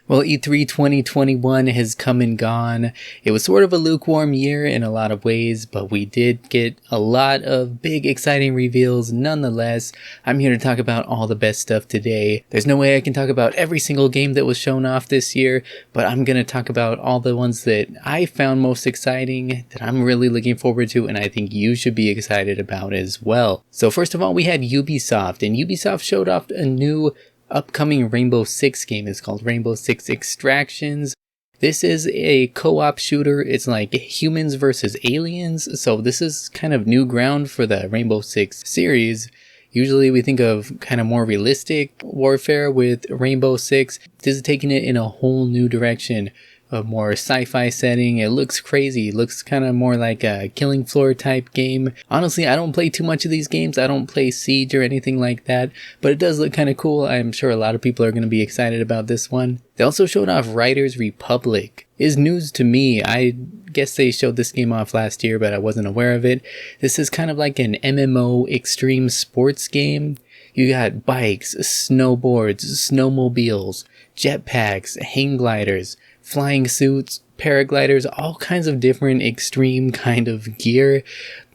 Well, E3 2021 has come and gone. It was sort of a lukewarm year in a lot of ways, but we did get a lot of big, exciting reveals nonetheless. I'm here to talk about all the best stuff today. There's no way I can talk about every single game that was shown off this year, but I'm going to talk about all the ones that I found most exciting, that I'm really looking forward to, and I think you should be excited about as well. So first of all, we had Ubisoft, and Ubisoft showed off a new upcoming Rainbow Six game. Is called Rainbow Six Extractions. This is a co-op shooter. It's like humans versus aliens, so this is kind of new ground for the Rainbow Six series. Usually we think of kind of more realistic warfare with Rainbow Six. This is taking it in a whole new direction. A more sci-fi setting. It looks crazy. It looks kind of more like a Killing Floor type game. Honestly, I don't play too much of these games. I don't play Siege or anything like that, but it does look kind of cool. I'm sure a lot of people are going to be excited about this one. They also showed off Riders Republic. It's news to me. I guess they showed this game off last year, but I wasn't aware of it. This is kind of like an MMO extreme sports game. You got bikes, snowboards, snowmobiles, jetpacks, hang gliders, flying suits, paragliders, all kinds of different extreme kind of gear,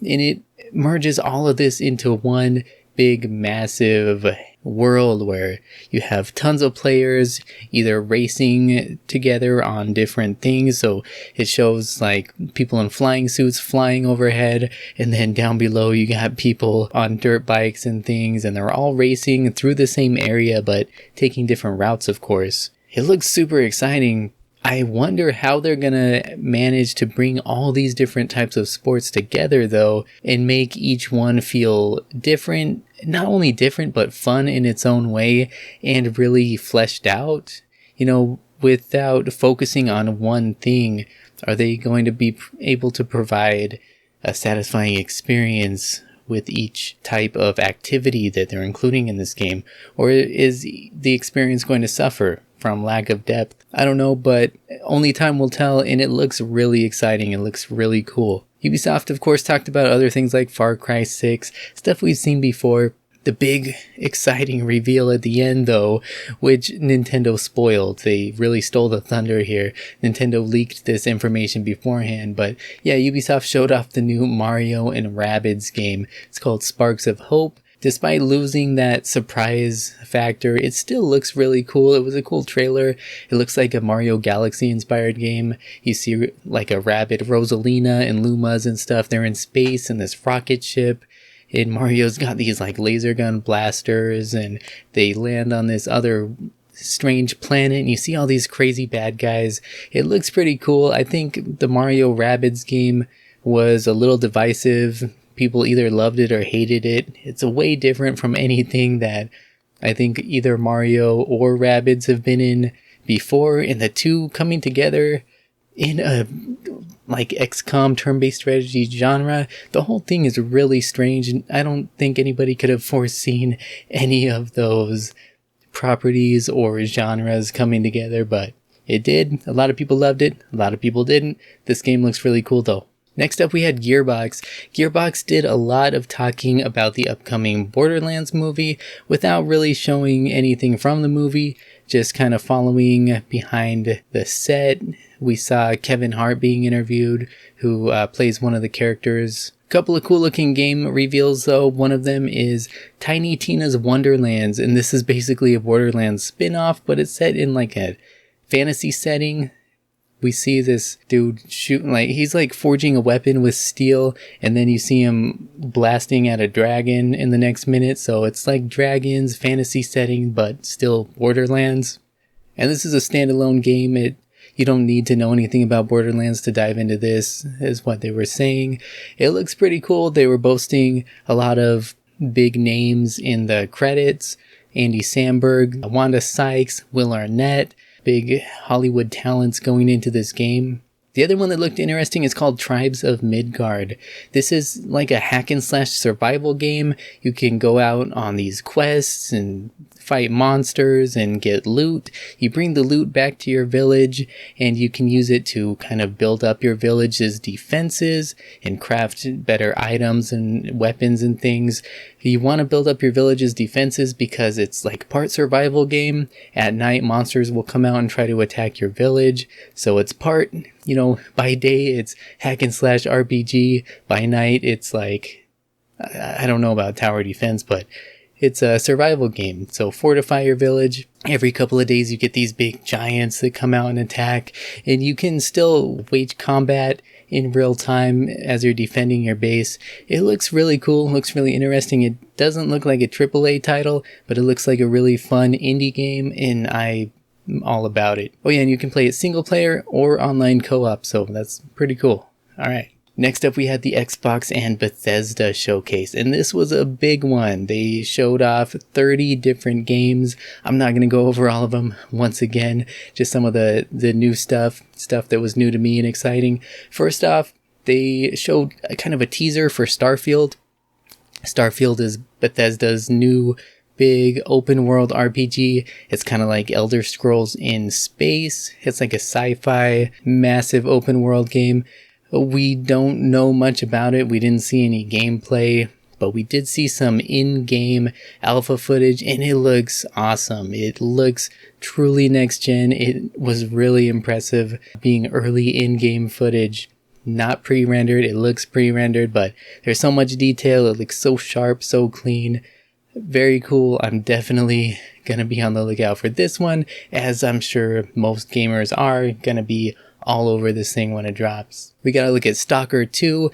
and it merges all of this into one big massive world where you have tons of players either racing together on different things. So it shows like people in flying suits flying overhead, and then down below you got people on dirt bikes and things, and they're all racing through the same area but taking different routes, of course. It looks super exciting. I wonder how they're gonna manage to bring all these different types of sports together though, and make each one feel different. Not only different, but fun in its own way and really fleshed out. You know, without focusing on one thing, are they going to be able to provide a satisfying experience with each type of activity that they're including in this game? Or is the experience going to suffer from lack of depth? I don't know, but only time will tell, and it looks really exciting. It looks really cool. Ubisoft, of course, talked about other things like Far Cry 6, stuff we've seen before. The big, exciting reveal at the end, though, which Nintendo spoiled. They really stole the thunder here. Nintendo leaked this information beforehand, but yeah, Ubisoft showed off the new Mario and Rabbids game. It's called Sparks of Hope. Despite losing that surprise factor, it still looks really cool. It was a cool trailer. It looks like a Mario Galaxy inspired game. You see like a rabbit, Rosalina and Lumas and stuff. They're in space in this rocket ship. And Mario's got these like laser gun blasters, and they land on this other strange planet, and you see all these crazy bad guys. It looks pretty cool. I think the Mario Rabbids game was a little divisive. People either loved it or hated it. It's a way different from anything that I think either Mario or Rabbids have been in before, and the two coming together in a like XCOM turn-based strategy genre, the whole thing is really strange, and I don't think anybody could have foreseen any of those properties or genres coming together, but it did. A lot of people loved it, a lot of people didn't. This game looks really cool though. Next up we had Gearbox. Gearbox did a lot of talking about the upcoming Borderlands movie without really showing anything from the movie, just kind of following behind the set. We saw Kevin Hart being interviewed, who plays one of the characters. Couple of cool looking game reveals though. One of them is Tinytinas Wonderlands, and this is basically a Borderlands spin-off, but it's set in like a fantasy setting. We see this dude shooting, like he's like forging a weapon with steel, and then you see him blasting at a dragon in the next minute. So it's like dragons, fantasy setting, but still Borderlands. And this is a standalone game. You don't need to know anything about Borderlands to dive into this, is what they were saying. It looks pretty cool. They were boasting a lot of big names in the credits. Andy Samberg, Wanda Sykes, Will Arnett. Big Hollywood talents going into this game. The other one that looked interesting is called Tribes of Midgard. This is like a hack and slash survival game. You can go out on these quests and fight monsters and get loot. You bring the loot back to your village and you can use it to kind of build up your village's defenses and craft better items and weapons and things. You want to build up your village's defenses because it's like part survival game. At night, monsters will come out and try to attack your village. So it's part, by day it's hack and slash RPG. By night, it's like, I don't know about tower defense, but it's a survival game. So fortify your village. Every couple of days you get these big giants that come out and attack, and you can still wage combat in real time as you're defending your base. It looks really cool, looks really interesting. It doesn't look like a AAA title, but it looks like a really fun indie game, and I'm all about it. Oh yeah, and you can play it single player or online co-op, so that's pretty cool. Alright. Next up, we had the Xbox and Bethesda showcase, and this was a big one. They showed off 30 different games. I'm not going to go over all of them once again, just some of the new stuff that was new to me and exciting. First off, they showed kind of a teaser for Starfield. Starfield is Bethesda's new big open world RPG. It's kind of like Elder Scrolls in space. It's like a sci-fi massive open world game. We don't know much about it. We didn't see any gameplay, but we did see some in-game alpha footage, and it looks awesome. It looks truly next gen. It was really impressive being early in-game footage. Not pre-rendered. It looks pre-rendered, but there's so much detail. It looks so sharp, so clean. Very cool. I'm definitely gonna be on the lookout for this one, as I'm sure most gamers are gonna be all over this thing when it drops. We gotta look at Stalker 2,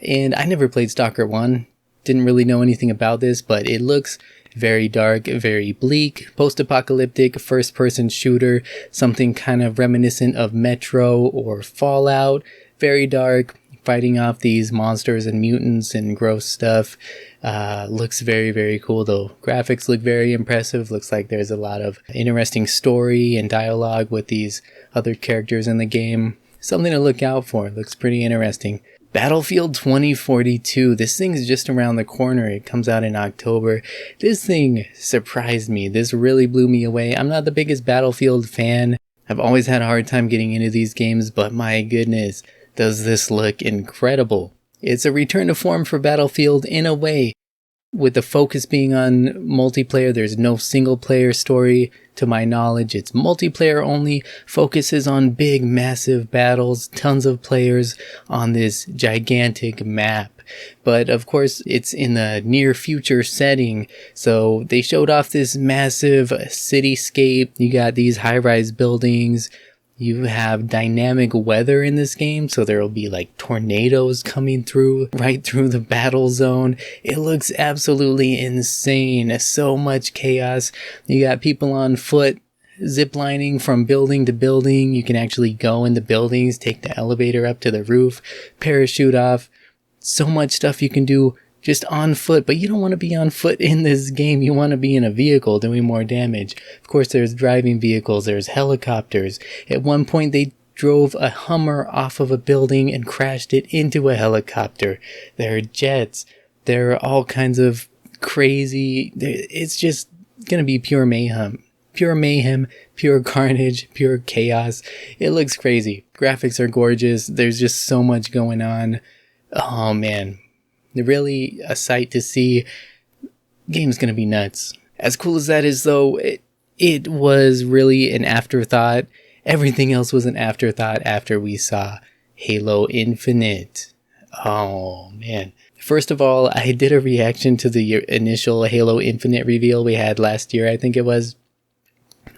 and I never played Stalker 1. Didn't really know anything about this, but it looks very dark, very bleak, post-apocalyptic, first-person shooter, something kind of reminiscent of Metro or Fallout. Very dark, fighting off these monsters and mutants and gross stuff. Looks very, very cool though. Graphics look very impressive. Looks like there's a lot of interesting story and dialogue with these other characters in the game. Something to look out for. Looks pretty interesting. Battlefield 2042. This thing's just around the corner. It comes out in October. This thing surprised me. This really blew me away. I'm not the biggest Battlefield fan. I've always had a hard time getting into these games, but my goodness, does this look incredible. It's a return to form for Battlefield in a way. With the focus being on multiplayer, there's no single player story to my knowledge. It's multiplayer only, focuses on big massive battles, tons of players on this gigantic map. But of course it's in the near future setting, so they showed off this massive cityscape. You got these high-rise buildings. You have dynamic weather in this game, so there will be like tornadoes coming through, right through the battle zone. It looks absolutely insane. So much chaos. You got people on foot ziplining from building to building. You can actually go in the buildings, take the elevator up to the roof, parachute off. So much stuff you can do just on foot, but you don't want to be on foot in this game. You want to be in a vehicle doing more damage. Of course, there's driving vehicles, there's helicopters. At one point, they drove a Hummer off of a building and crashed it into a helicopter. There are jets. There are all kinds of crazy... It's just going to be pure mayhem. Pure mayhem, pure carnage, pure chaos. It looks crazy. Graphics are gorgeous. There's just so much going on. Oh, man. Really a sight to see. Game's gonna be nuts. As cool as that is though, it was really an afterthought. Everything else was an afterthought after we saw Halo Infinite. Oh man. First of all, I did a reaction to the initial Halo Infinite reveal we had last year, I think it was.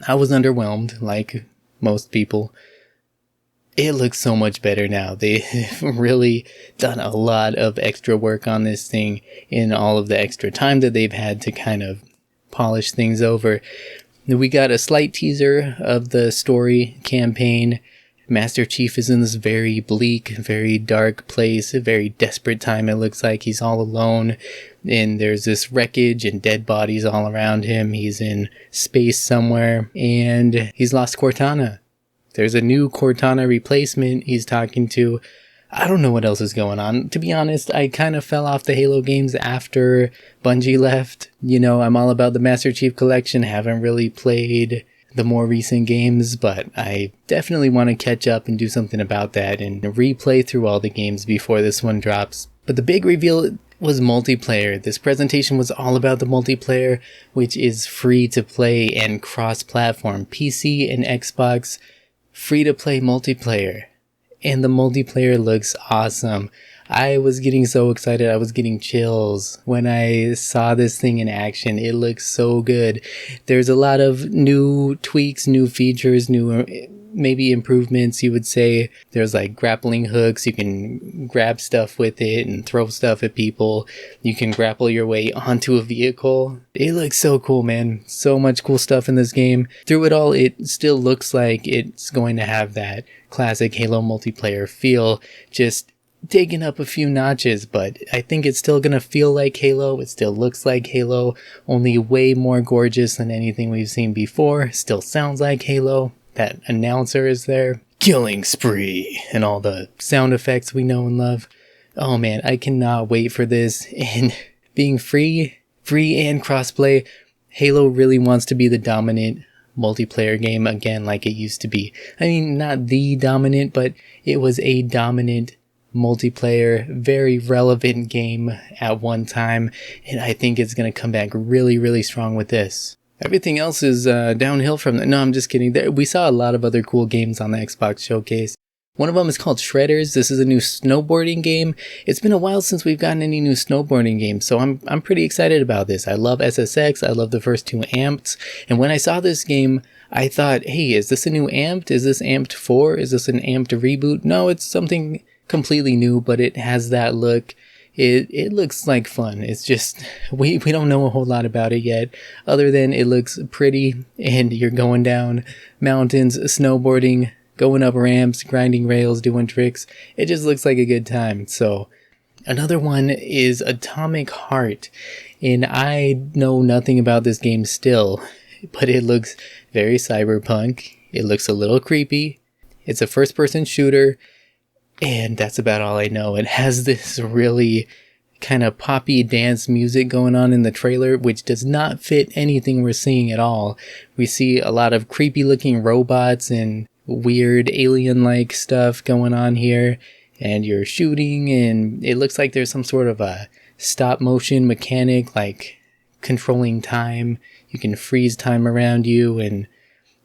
I was underwhelmed, like most people. It looks so much better now. They've really done a lot of extra work on this thing in all of the extra time that they've had to kind of polish things over. We got a slight teaser of the story campaign. Master Chief is in this very bleak, very dark place, a very desperate time. It looks like he's all alone, and there's this wreckage and dead bodies all around him. He's in space somewhere, and he's lost Cortana. There's a new Cortana replacement he's talking to. I don't know what else is going on. To be honest, I kind of fell off the Halo games after Bungie left. You know, I'm all about the Master Chief Collection, haven't really played the more recent games, but I definitely want to catch up and do something about that and replay through all the games before this one drops. But the big reveal was multiplayer. This presentation was all about the multiplayer, which is free to play and cross-platform. PC and Xbox, free to play multiplayer. And the multiplayer looks awesome. I was getting so excited. I was getting chills when I saw this thing in action. It looks so good. There's a lot of new tweaks, new features, new maybe improvements, you would say. There's like grappling hooks. You can grab stuff with it and throw stuff at people. You can grapple your way onto a vehicle. It looks so cool, man. So much cool stuff in this game. Through it all, it still looks like it's going to have that classic Halo multiplayer feel, just taking up a few notches, but I think it's still gonna feel like Halo. It still looks like Halo, only way more gorgeous than anything we've seen before. Still sounds like Halo. That announcer is there. Killing spree. And all the sound effects we know and love. Oh man, I cannot wait for this. And being free and crossplay, Halo really wants to be the dominant multiplayer game again like it used to be. I mean, not the dominant, but it was a dominant multiplayer, very relevant game at one time, and I think it's going to come back really, really strong with this. Everything else is downhill from that. No, I'm just kidding. We saw a lot of other cool games on the Xbox showcase. One of them is called Shredders. This is a new snowboarding game. It's been a while since we've gotten any new snowboarding games, so I'm pretty excited about this. I love SSX. I love the first two Amped. And when I saw this game, I thought, hey, is this a new Amped? Is this Amped 4? Is this an Amped reboot? No, it's something completely new, but it has that look. It looks like fun. It's just, we don't know a whole lot about it yet, other than it looks pretty, and you're going down mountains, snowboarding, going up ramps, grinding rails, doing tricks. It just looks like a good time. So another one is Atomic Heart, and I know nothing about this game still, but it looks very cyberpunk. It looks a little creepy. It's a first-person shooter, and that's about all I know. It has this really kind of poppy dance music going on in the trailer, which does not fit anything we're seeing at all. We see a lot of creepy looking robots and weird alien-like stuff going on here, and you're shooting, and it looks like there's some sort of a stop motion mechanic, like controlling time. You can freeze time around you, and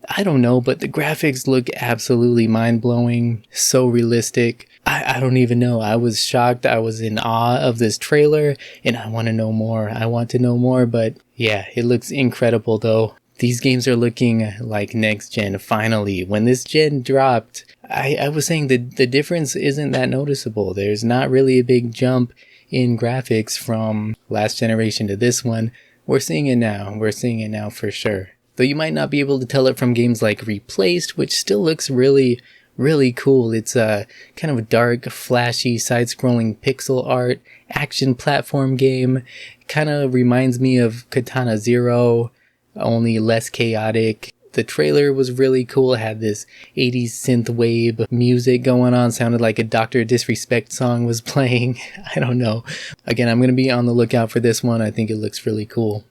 I don't know, but the graphics look absolutely mind-blowing, so realistic. I don't even know. I was shocked. I was in awe of this trailer, and I want to know more. I want to know more, but yeah, it looks incredible though. These games are looking like next gen, finally. When this gen dropped, I was saying that the difference isn't that noticeable. There's not really a big jump in graphics from last generation to this one. We're seeing it now. We're seeing it now for sure. Though you might not be able to tell it from games like Replaced, which still looks really, really cool. It's a kind of dark, flashy, side-scrolling pixel art action platform game. Kind of reminds me of Katana Zero, only less chaotic. The trailer was really cool. It had this 80s synthwave music going on. Sounded like a Dr. Disrespect song was playing. I don't know. Again, I'm going to be on the lookout for this one. I think it looks really cool.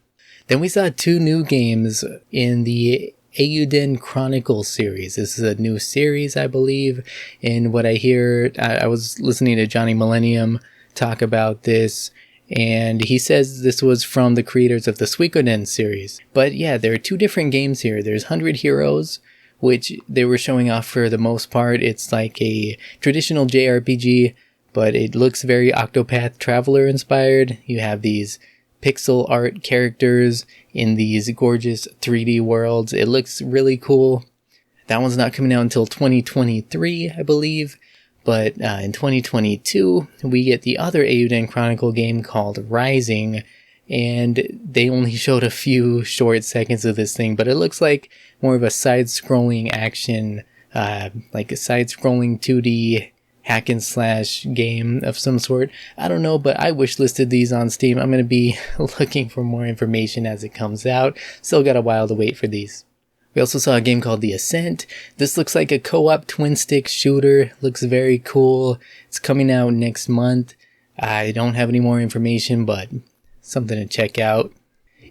Then we saw two new games in the Auden Chronicles series. This is a new series, I believe. And what I hear, I was listening to Johnny Millennium talk about this, and he says this was from the creators of the Suikoden series. But yeah, there are two different games here. There's 100 Heroes, which they were showing off for the most part. It's like a traditional JRPG, but it looks very Octopath Traveler inspired. You have these pixel art characters in these gorgeous 3D worlds. It looks really cool. That one's not coming out until 2023, I believe. But in 2022, we get the other Auden Chronicle game called Rising, and they only showed a few short seconds of this thing, but it looks like more of a side-scrolling action, like a side-scrolling 2D hack and slash game of some sort. I don't know, but I wishlisted these on Steam. I'm going to be looking for more information as it comes out. Still got a while to wait for these. We also saw a game called The Ascent. This looks like a co-op twin-stick shooter. Looks very cool. It's coming out next month. I don't have any more information, but something to check out.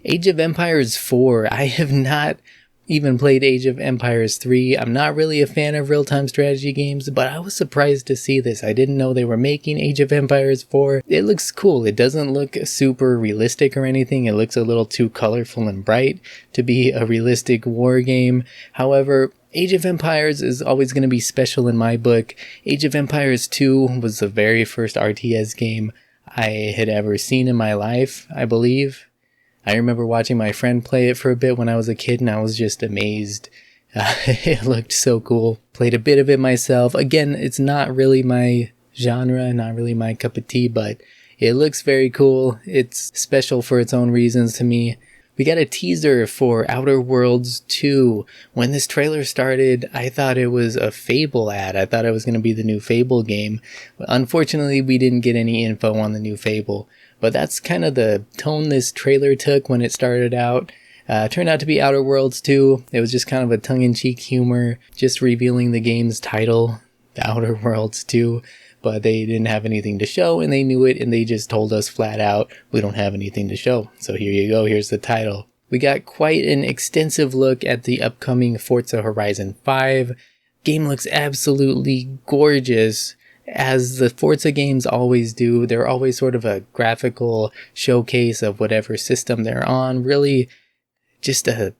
Age of Empires 4. I have not even played Age of Empires 3. I'm not really a fan of real-time strategy games, but I was surprised to see this. I didn't know they were making Age of Empires 4. It looks cool. It doesn't look super realistic or anything. It looks a little too colorful and bright to be a realistic war game. However, Age of Empires is always going to be special in my book. Age of Empires 2 was the very first RTS game I had ever seen in my life, I believe. I remember watching my friend play it for a bit when I was a kid, and I was just amazed. It looked so cool. Played a bit of it myself. Again, it's not really my genre, not really my cup of tea, but it looks very cool. It's special for its own reasons to me. We got a teaser for Outer Worlds 2. When this trailer started, I thought it was a Fable ad. I thought it was going to be the new Fable game. Unfortunately, we didn't get any info on the new Fable. But that's kind of the tone this trailer took when it started out. Turned out to be Outer Worlds 2. It was just kind of a tongue-in-cheek humor, just revealing the game's title, The Outer Worlds 2. But they didn't have anything to show, and they knew it, and they just told us flat out, we don't have anything to show. So here you go, here's the title. We got quite an extensive look at the upcoming Forza Horizon 5. Game looks absolutely gorgeous. As the Forza games always do, they're always sort of a graphical showcase of whatever system they're on. Really just a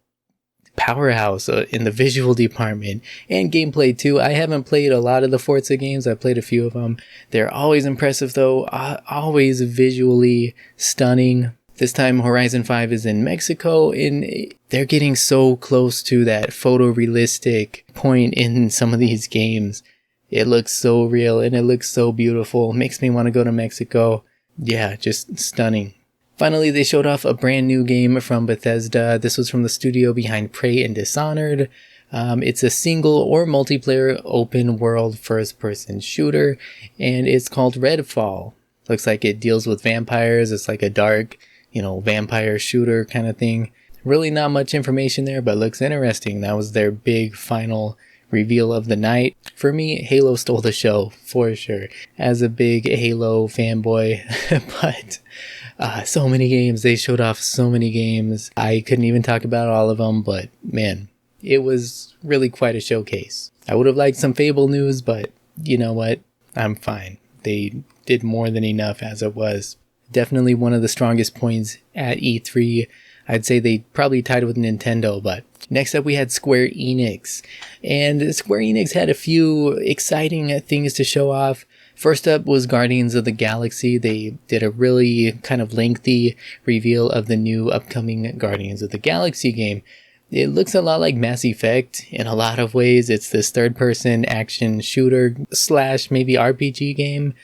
powerhouse in the visual department and gameplay too. I haven't played a lot of the Forza games. I've played a few of them. They're always impressive though, always visually stunning. This time Horizon 5 is in Mexico, and they're getting so close to that photorealistic point in some of these games. It looks so real and it looks so beautiful. It makes me want to go to Mexico. Yeah, just stunning. Finally, they showed off a brand new game from Bethesda. This was from the studio behind Prey and Dishonored. It's a single or multiplayer open world first person shooter, and it's called Redfall. Looks like it deals with vampires. It's like a dark, vampire shooter kind of thing. Really not much information there, but looks interesting. That was their big final reveal of the night. For me, Halo stole the show, for sure, as a big Halo fanboy. But so many games. They showed off so many games. I couldn't even talk about all of them, but man, it was really quite a showcase. I would have liked some Fable news, but you know what? I'm fine. They did more than enough as it was. Definitely one of the strongest points at E3. I'd say they probably tied with Nintendo, but next up we had Square Enix. And Square Enix had a few exciting things to show off. First up was Guardians of the Galaxy. They did a really kind of lengthy reveal of the new upcoming Guardians of the Galaxy game. It looks a lot like Mass Effect in a lot of ways. It's this third-person action shooter / maybe RPG game.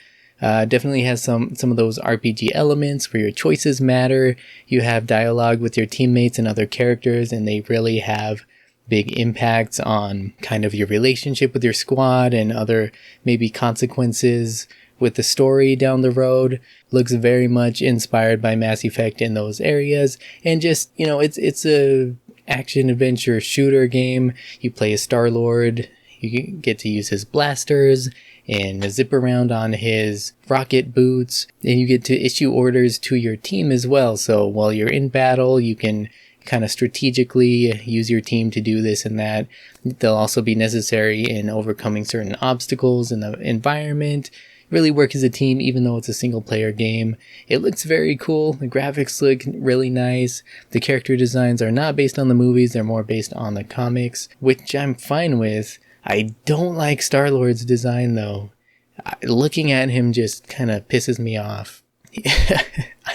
Definitely has some of those RPG elements where your choices matter. You have dialogue with your teammates and other characters, and they really have big impacts on kind of your relationship with your squad and other maybe consequences with the story down the road. Looks very much inspired by Mass Effect in those areas, and just it's a action adventure shooter game. You play as Star-Lord. You get to use his blasters and zip around on his rocket boots, and you get to issue orders to your team as well. So while you're in battle, you can kind of strategically use your team to do this and that. They'll also be necessary in overcoming certain obstacles in the environment. Really work as a team even though it's a single player game. It looks very cool. The graphics look really nice. The character designs are not based on the movies, they're more based on the comics, which I'm fine with. I don't like Star-Lord's design though. Looking at him just kind of pisses me off.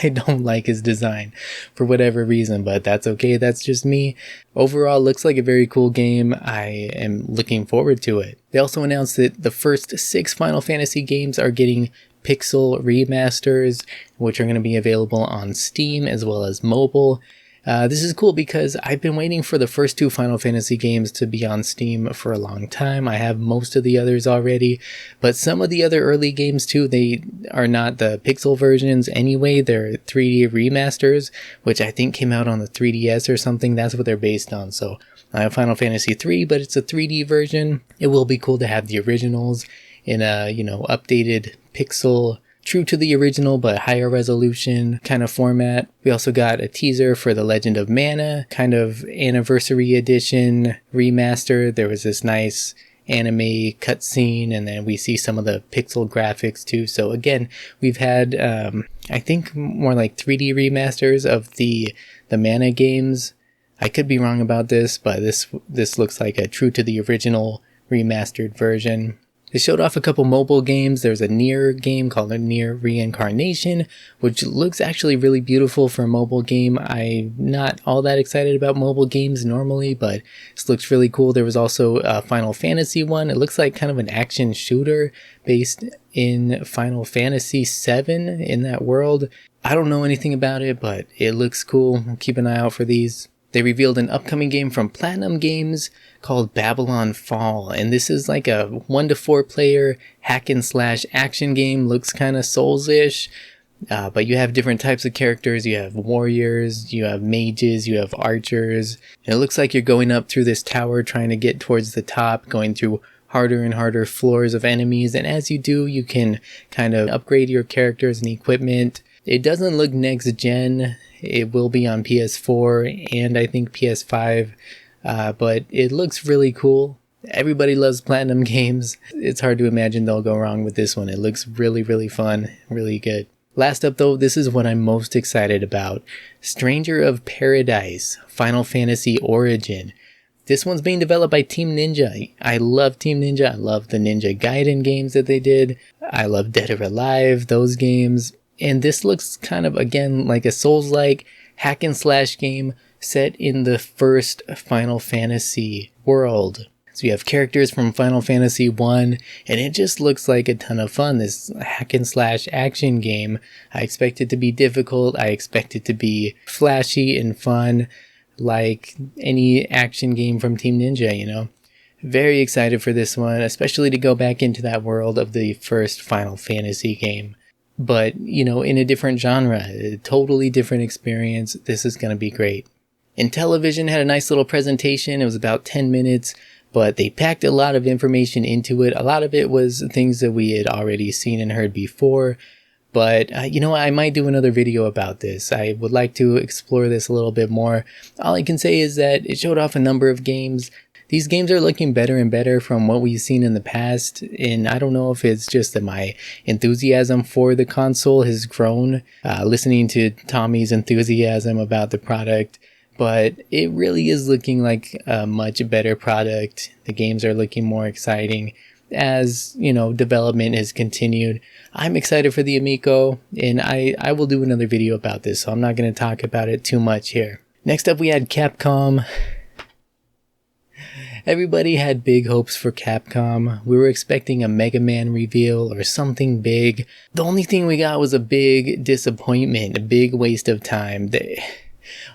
I don't like his design for whatever reason, but that's okay. That's just me. Overall, looks like a very cool game. I am looking forward to it. They also announced that the first 6 Final Fantasy games are getting pixel remasters, which are going to be available on Steam as well as mobile. This is cool because I've been waiting for the first two Final Fantasy games to be on Steam for a long time. I have most of the others already, but some of the other early games too, they are not the pixel versions anyway. They're 3D remasters, which I think came out on the 3DS or something. That's what they're based on. So I have Final Fantasy 3, but it's a 3D version. It will be cool to have the originals in a, updated pixel, true to the original but higher resolution kind of format. We also got a teaser for The Legend of Mana, kind of anniversary edition remaster. There was this nice anime cutscene, and then we see some of the pixel graphics too. So again, we've had I think more like 3D remasters of the Mana games. I could be wrong about this, but this looks like a true to the original remastered version. They showed off a couple mobile games. There's a Nier game called Nier Reincarnation, which looks actually really beautiful for a mobile game. I'm not all that excited about mobile games normally, but this looks really cool. There was also a Final Fantasy one. It looks like kind of an action shooter based in Final Fantasy VII in that world. I don't know anything about it, but it looks cool. Keep an eye out for these. They revealed an upcoming game from Platinum Games called Babylon Fall, and this is like a 1 to 4 player hack and slash action game. Looks kind of Souls-ish, but you have different types of characters. You have warriors, you have mages, you have archers. And it looks like you're going up through this tower trying to get towards the top, going through harder and harder floors of enemies, and as you do, you can kind of upgrade your characters and equipment. It doesn't look next gen. It will be on PS4 and I think PS5, but it looks really cool. Everybody loves Platinum games. It's hard to imagine they'll go wrong with this one. It looks really, really fun, really good. Last up though, this is what I'm most excited about. Stranger of Paradise, Final Fantasy Origin. This one's being developed by Team Ninja. I love Team Ninja. I love the Ninja Gaiden games that they did. I love Dead or Alive, those games. And this looks kind of, again, like a Souls-like hack and slash game set in the first Final Fantasy world. So you have characters from Final Fantasy 1, and it just looks like a ton of fun. This hack and slash action game. I expect it to be difficult. I expect it to be flashy and fun, like any action game from Team Ninja, Very excited for this one, especially to go back into that world of the first Final Fantasy game. But, in a different genre, a totally different experience. This is going to be great. Intellivision had a nice little presentation. It was about 10 minutes, but they packed a lot of information into it. A lot of it was things that we had already seen and heard before. But, I might do another video about this. I would like to explore this a little bit more. All I can say is that it showed off a number of games. These games are looking better and better from what we've seen in the past, and I don't know if it's just that my enthusiasm for the console has grown, listening to Tommy's enthusiasm about the product, but it really is looking like a much better product. The games are looking more exciting as, development has continued. I'm excited for the Amico, and I will do another video about this, so I'm not going to talk about it too much here. Next up, we had Capcom. Everybody had big hopes for Capcom. We were expecting a Mega Man reveal or something big. The only thing we got was a big disappointment, a big waste of time.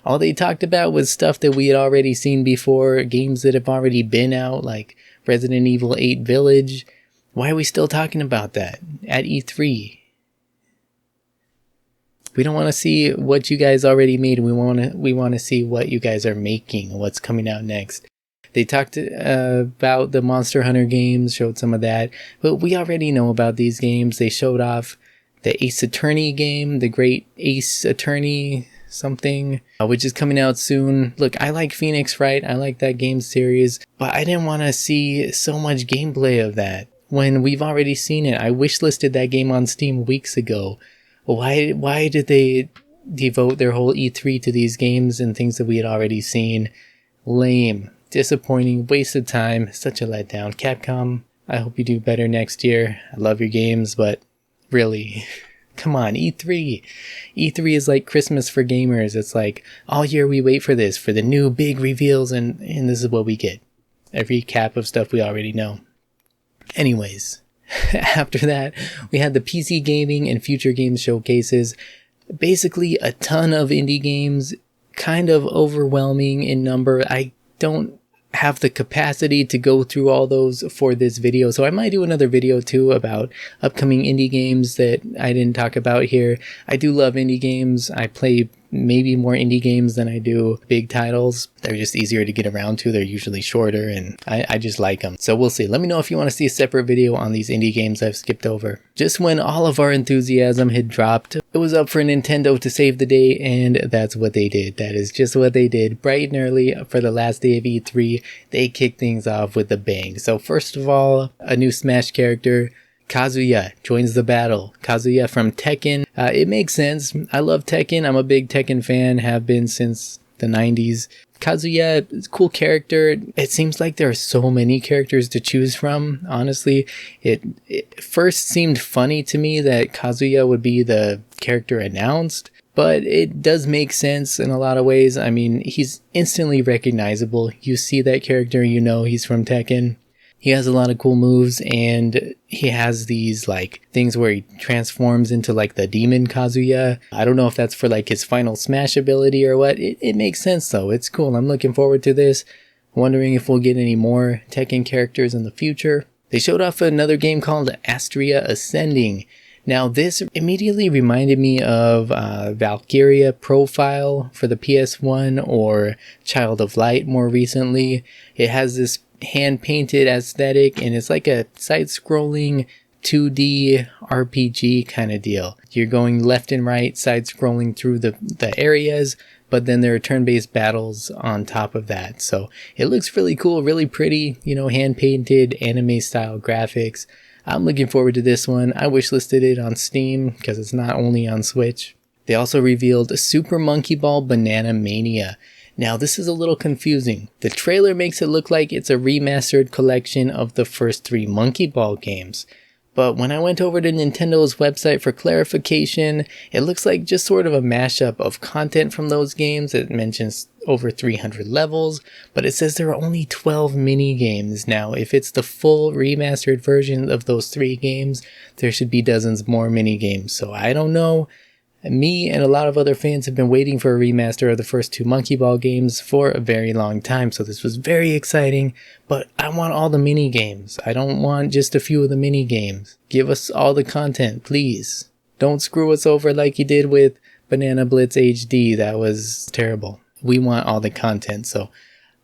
All they talked about was stuff that we had already seen before, games that have already been out, like Resident Evil 8 Village. Why are we still talking about that at E3? We don't want to see what you guys already made. We want to see what you guys are making, what's coming out next. They talked about the Monster Hunter games, showed some of that, but we already know about these games. They showed off the Ace Attorney game, the Great Ace Attorney something, which is coming out soon. Look, I like Phoenix Wright, I like that game series, but I didn't want to see so much gameplay of that when we've already seen it. I wishlisted that game on Steam weeks ago. Why did they devote their whole E3 to these games and things that we had already seen? Lame. Disappointing, waste of time, such a letdown. Capcom, I hope you do better next year. I love your games, but really, come on, E3. E3 is like Christmas for gamers. It's like, all year we wait for this, for the new big reveals, and this is what we get. A recap of stuff we already know. Anyways, after that, we had the PC gaming and future games showcases. Basically, a ton of indie games kind of overwhelming in number. I don't have the capacity to go through all those for this video, so I might do another video too about upcoming indie games that I didn't talk about here. I do love indie games. I play maybe more indie games than I do big titles. They're just easier to get around to. They're usually shorter, and I just like them. So we'll see. Let me know if you want to see a separate video on these indie games I've skipped over. Just when all of our enthusiasm had dropped, it was up for Nintendo to save the day, and that's what they did. That is just what they did. Bright and early for the last day of E3, they kicked things off with a bang. So first of all, a new Smash character, Kazuya, joins the battle. Kazuya from Tekken. It makes sense. I love Tekken. I'm a big Tekken fan, have been since the 90s. Kazuya is a cool character. It seems like there are so many characters to choose from, honestly. It first seemed funny to me that Kazuya would be the character announced, but it does make sense in a lot of ways. I mean, he's instantly recognizable. You see that character, you know he's from Tekken. He has a lot of cool moves, and he has these like things where he transforms into like the demon Kazuya. I don't know if that's for like his final Smash ability or what. It makes sense though. It's cool. I'm looking forward to this. Wondering if we'll get any more Tekken characters in the future. They showed off another game called Astria Ascending. Now this immediately reminded me of Valkyria Profile for the PS1 or Child of Light more recently. It has this hand-painted aesthetic, and it's like a side-scrolling 2D RPG kind of deal. You're going left and right, side-scrolling through the areas, but then there are turn-based battles on top of that. So it looks really cool, really pretty, you know, hand-painted anime-style graphics. I'm looking forward to this one. I wishlisted it on Steam because it's not only on Switch. They also revealed Super Monkey Ball Banana Mania. Now this is a little confusing. The trailer makes it look like it's a remastered collection of the first 3 Monkey Ball games. But when I went over to Nintendo's website for clarification, it looks like just sort of a mashup of content from those games. It mentions over 300 levels, but it says there are only 12 mini games. Now, if it's the full remastered version of those 3 games, there should be dozens more mini games. So I don't know. Me and a lot of other fans have been waiting for a remaster of the first 2 Monkey Ball games for a very long time, so this was very exciting, but I want all the mini games. I don't want just a few of the mini games. Give us all the content, please. Don't screw us over like you did with Banana Blitz HD. That was terrible. We want all the content, so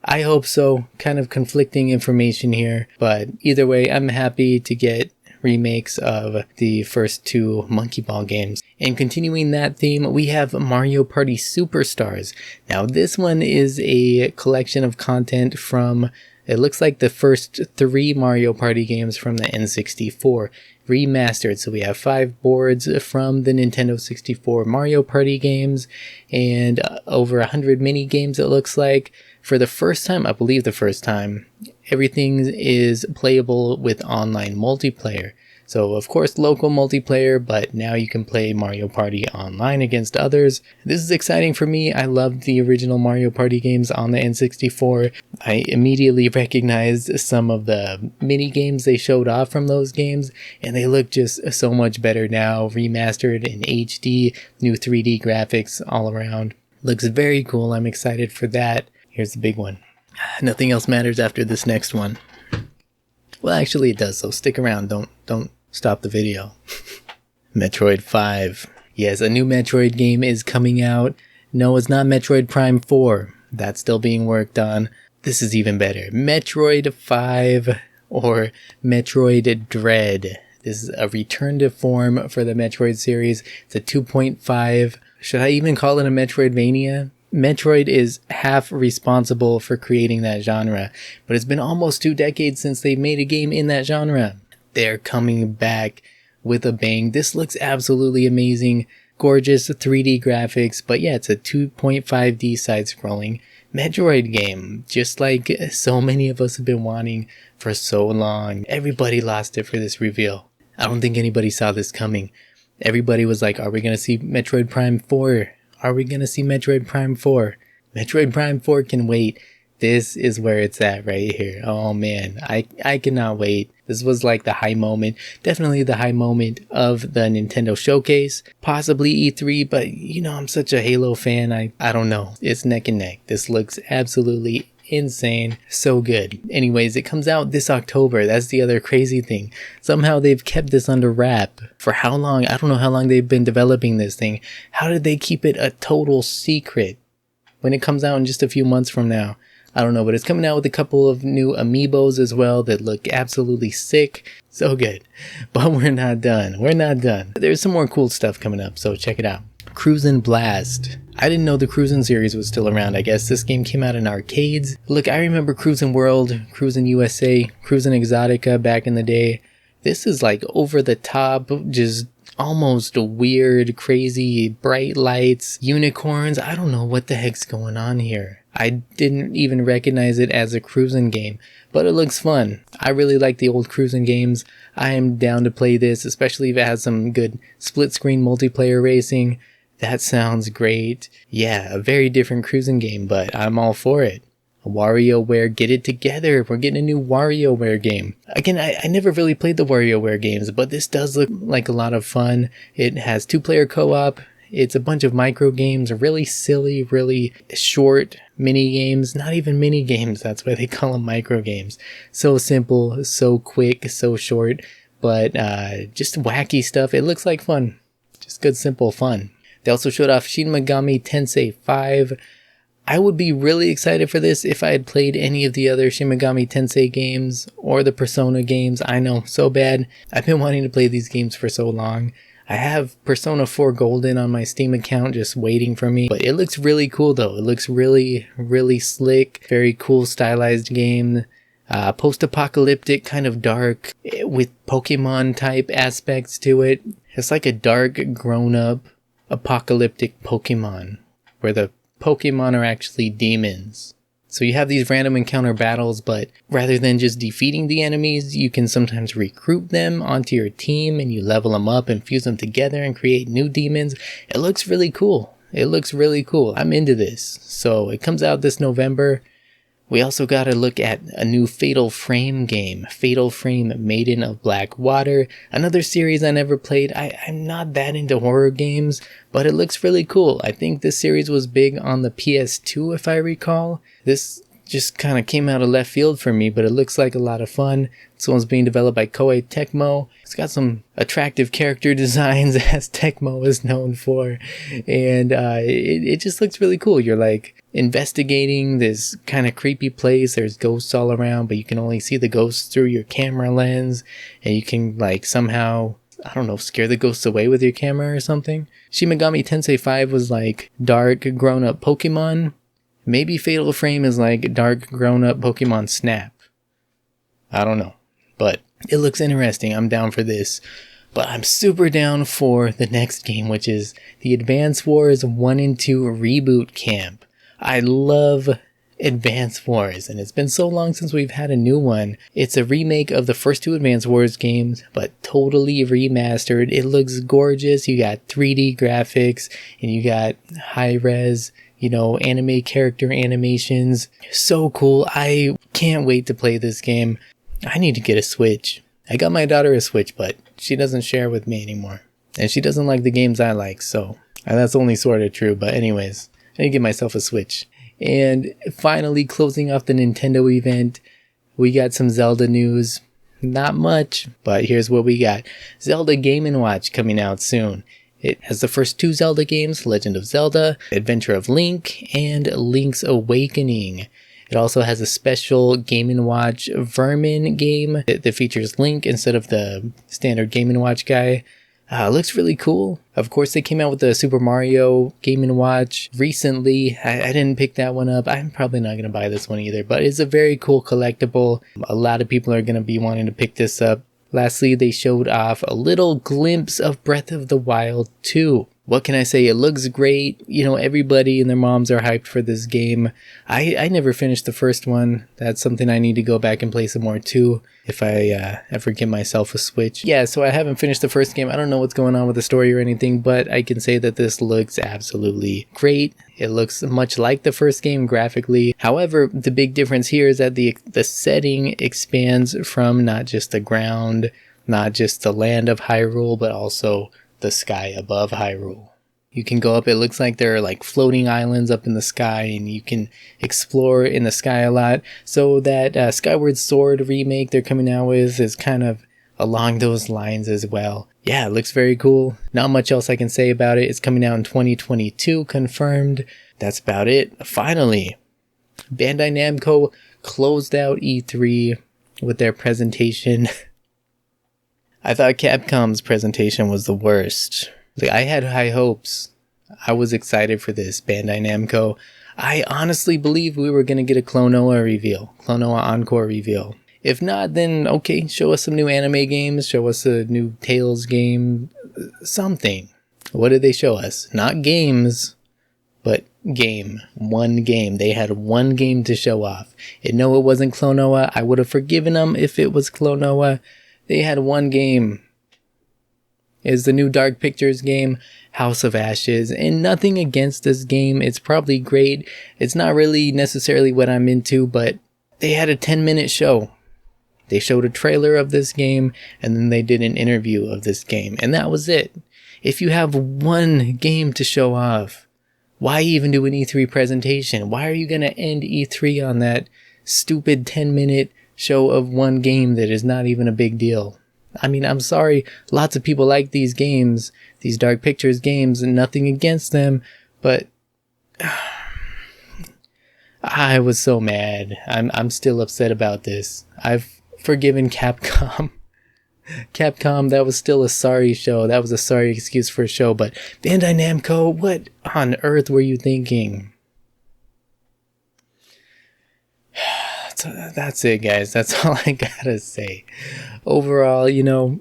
I hope so. Kind of conflicting information here, but either way, I'm happy to get remakes of the first 2 Monkey Ball games. And continuing that theme, we have Mario Party Superstars. Now this one is a collection of content from, it looks like the first 3 Mario Party games from the N64 remastered. So we have 5 boards from the Nintendo 64 Mario Party games and over 100 mini games it looks like. For the first time, I believe the first time, everything is playable with online multiplayer. So of course local multiplayer, but now you can play Mario Party online against others. This is exciting for me. I loved the original Mario Party games on the N64. I immediately recognized some of the mini games they showed off from those games, and they look just so much better now, remastered in HD, new 3D graphics all around. Looks very cool. I'm excited for that. Here's the big one. Nothing else matters after this next one. Well, actually it does, so stick around. Don't stop the video. Metroid 5. Yes, a new Metroid game is coming out. No, it's not Metroid Prime 4. That's still being worked on. This is even better. Metroid 5 or Metroid Dread. This is a return to form for the Metroid series. It's a 2.5. Should I even call it a Metroidvania? Metroid is half responsible for creating that genre, but it's been almost 2 decades since they made a game in that genre. They're coming back with a bang. This looks absolutely amazing. Gorgeous 3D graphics, but yeah, it's a 2.5D side-scrolling Metroid game, just like so many of us have been wanting for so long. Everybody lost it for this reveal. I don't think anybody saw this coming. Everybody was like, are we going to see Metroid Prime 4? Are we going to see Metroid Prime 4? Metroid Prime 4 can wait. This is where it's at right here. Oh man, I cannot wait. This was like the high moment, definitely the high moment of the Nintendo Showcase, possibly E3, but you know, I'm such a Halo fan, I don't know. It's neck and neck. This looks absolutely insane. So good. Anyways, it comes out this October. That's the other crazy thing. Somehow they've kept this under wrap. For how long? I don't know how long they've been developing this thing. How did they keep it a total secret when it comes out in just a few months from now? I don't know, but it's coming out with a couple of new amiibos as well that look absolutely sick. So good. But we're not done. We're not done. There's some more cool stuff coming up, so check it out. Cruisin Blast. I didn't know the Cruisin series was still around. I guess this game came out in arcades. Look, I remember Cruisin World, Cruisin USA, Cruisin Exotica back in the day. This is like over the top, just almost weird, crazy, bright lights, unicorns. I don't know what the heck's going on here. I didn't even recognize it as a Cruisin game, but it looks fun. I really like the old Cruisin games. I am down to play this, especially if it has some good split screen multiplayer racing. That sounds great. Yeah, a very different Cruisin game, but I'm all for it. WarioWare, get it together. We're getting a new WarioWare game. Again, I never really played the WarioWare games, but this does look like a lot of fun. It has 2-player co-op. It's a bunch of micro games, really silly, really short mini games. Not even mini games, that's why they call them micro games. So simple, so quick, so short, but just wacky stuff. It looks like fun. Just good, simple fun. They also showed off Shin Megami Tensei 5. I would be really excited for this if I had played any of the other Shin Megami Tensei games or the Persona games. I know, so bad. I've been wanting to play these games for so long. I have Persona 4 Golden on my Steam account just waiting for me. But it looks really cool though. It looks really, really slick. Very cool stylized game. Post-apocalyptic, kind of dark, with Pokemon type aspects to it. It's like a dark, grown-up, apocalyptic Pokemon, where the Pokemon are actually demons. So you have these random encounter battles, but rather than just defeating the enemies, you can sometimes recruit them onto your team and you level them up and fuse them together and create new demons. It looks really cool. It looks really cool. I'm into this. So it comes out this November. We also got to look at a new Fatal Frame game. Fatal Frame Maiden of Black Water. Another series I never played. I'm not that into horror games, but it looks really cool. I think this series was big on the PS2 if I recall. This just kind of came out of left field for me, but it looks like a lot of fun. This one's being developed by Koei Tecmo. It's got some attractive character designs as Tecmo is known for. And it just looks really cool. You're like investigating this kind of creepy place. There's ghosts all around, but you can only see the ghosts through your camera lens. And you can like somehow, I don't know, scare the ghosts away with your camera or something. Shin Megami Tensei 5 was like dark grown-up Pokemon. Maybe Fatal Frame is like dark grown-up Pokemon Snap. I don't know. But it looks interesting. I'm down for this. But I'm super down for the next game, which is the Advance Wars 1 and 2 Reboot Camp. I love Advance Wars, and it's been so long since we've had a new one. It's a remake of the first 2 Advance Wars games, but totally remastered. It looks gorgeous. You got 3D graphics, and you got high-res, you know, anime character animations. So cool. I can't wait to play this game. I need to get a Switch. I got my daughter a Switch, but she doesn't share with me anymore. And she doesn't like the games I like, so that's only sort of true. But anyways, I need to get myself a Switch. And finally, closing off the Nintendo event, we got some Zelda news. Not much, but here's what we got. Zelda Game & Watch coming out soon. It has the first 2 Zelda games, Legend of Zelda, Adventure of Link, and Link's Awakening. It also has a special Game & Watch Vermin game that features Link instead of the standard Game & Watch guy. Looks really cool. Of course, they came out with the Super Mario Game & Watch recently. I didn't pick that one up. I'm probably not going to buy this one either, but it's a very cool collectible. A lot of people are going to be wanting to pick this up. Lastly, they showed off a little glimpse of Breath of the Wild 2. What can I say? It looks great. You know, everybody and their moms are hyped for this game. I never finished the first one. That's something I need to go back and play some more too, if I ever get myself a Switch. Yeah, so I haven't finished the first game. I don't know what's going on with the story or anything, but I can say that this looks absolutely great. It looks much like the first game graphically. However, the big difference here is that the setting expands from not just the ground, not just the land of Hyrule, but also the sky above Hyrule. You can go up, it looks like there are like floating islands up in the sky, and you can explore in the sky a lot. So that Skyward Sword remake they're coming out with is kind of along those lines as well. Yeah, it looks very cool. Not much else I can say about it. It's coming out in 2022, confirmed. That's about it. Finally, Bandai Namco closed out E3 with their presentation. I thought Capcom's presentation was the worst. Like, I had high hopes. I was excited for this, Bandai Namco. I honestly believed we were going to get a Klonoa reveal. Klonoa Encore reveal. If not, then okay, show us some new anime games. Show us a new Tales game. Something. What did they show us? Not games, but game. One game. They had one game to show off. And no, it wasn't Klonoa. I would have forgiven them if it was Klonoa. They had one game. It's the new Dark Pictures game, House of Ashes, and nothing against this game. It's probably great. It's not really necessarily what I'm into, but they had a 10-minute show. They showed a trailer of this game, and then they did an interview of this game, and that was it. If you have one game to show off, why even do an E3 presentation? Why are you going to end E3 on that stupid 10-minute show of one game that is not even a big deal? I mean, I'm sorry, lots of people like these games, these Dark Pictures games, and nothing against them, but I was so mad. I'm still upset about this. I've forgiven Capcom. Capcom, that was still a sorry show. That was a sorry excuse for a show, but Bandai Namco, what on earth were you thinking? That's it, guys. That's all I gotta say. Overall, you know,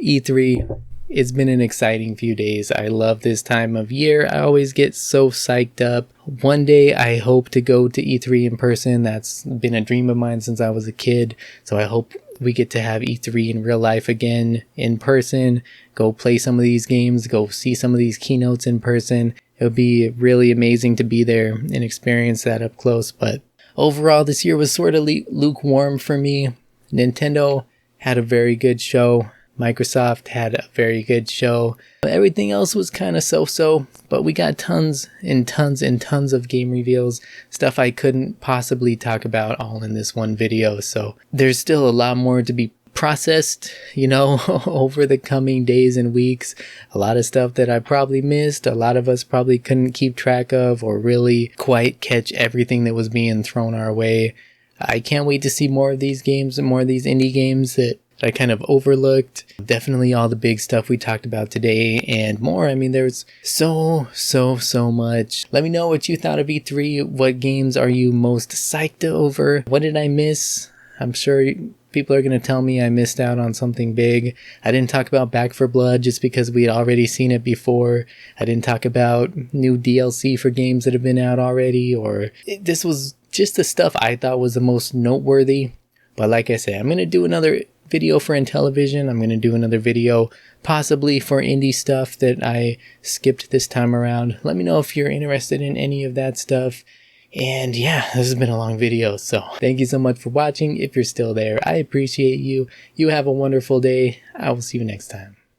E3, it's been an exciting few days. I love this time of year. I always get so psyched up. One day I hope to go to E3 in person. That's been a dream of mine since I was a kid. So I hope we get to have E3 in real life again, in person. Go play some of these games. Go see some of these keynotes in person. It would be really amazing to be there and experience that up close. But overall, this year was sort of lukewarm for me. Nintendo had a very good show. Microsoft had a very good show. Everything else was kind of so-so, but we got tons and tons and tons of game reveals. Stuff I couldn't possibly talk about all in this one video. So there's still a lot more to be processed, you know, over the coming days and weeks. A lot of stuff that I probably missed. A lot of us probably couldn't keep track of or really quite catch everything that was being thrown our way. I can't wait to see more of these games and more of these indie games that I kind of overlooked. Definitely all the big stuff we talked about today and more. I mean, there's so much. Let me know what you thought of E3. What games are you most psyched over? What did I miss? I'm sure people are going to tell me I missed out on something big. I didn't talk about Back 4 Blood just because we had already seen it before. I didn't talk about new DLC for games that have been out already. This was just the stuff I thought was the most noteworthy. But like I said, I'm going to do another video for Intellivision. I'm going to do another video possibly for indie stuff that I skipped this time around. Let me know if you're interested in any of that stuff. And yeah, this has been a long video, so thank you so much for watching. If you're still there, I appreciate you. You have a wonderful day. I will see you next time.